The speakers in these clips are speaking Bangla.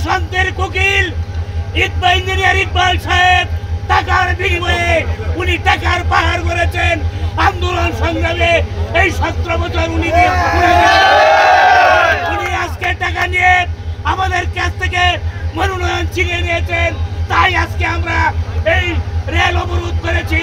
শান্তির কোকিল ইঞ্জিনিয়ার ইকবাল সাহেব টাকার বিনিময়ে উনি টাকার পাহাড় করেছেন আন্দোলন সংগ্রামে। এই 17 বছর উনি আজকে টাকা নিয়ে আমাদের কাছ থেকে মনোনয়ন ছিনিয়ে নিয়েছেন। তাই আজকে আমরা এই রেল অবরোধ করেছি।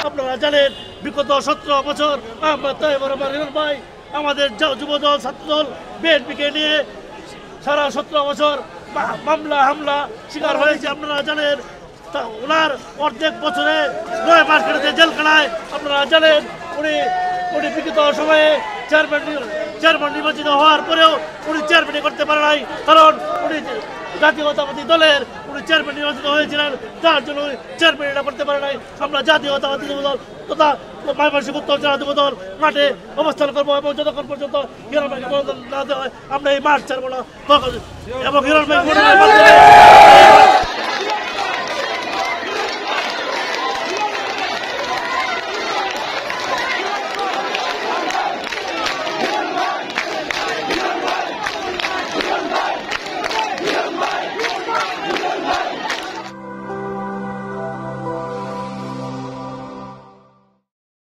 আপনারা জানেন বিগত 17 বছর ভাই আমাদের যুবদল ছাত্রদল বিএনপিকে নিয়ে সারা 17 বছর মামলা হামলা শিকার হয়েছে। আপনারা জানেন ওনার অর্ধেক বছরে 9 মাস কেটেছে জেলখানায়। আপনারা জানেন উনি বিগত সময়ে চেয়ারম্যান নির্বাচিত হওয়ার পরেও উনি চেয়ারম্যানই করতে পারে নাই, কারণ উনি জাতীয়তাবাদী দলের উনি চেয়ারম্যান নির্বাচিত হয়েছিলেন, যার জন্য উনি চেয়ারম্যানটা করতে পারে নাই। আমরা জাতীয়তাবাদী দল তথা ময়মনসিংহ উত্তর জেলা যুবদল মাঠে অবস্থান করবো এবং যতক্ষণ পর্যন্ত হিরণ ভাইকে মনোনয়ন না দেওয়া হয় আমরা এই মাঠ ছাড়বো না এবং হিরণ ভাই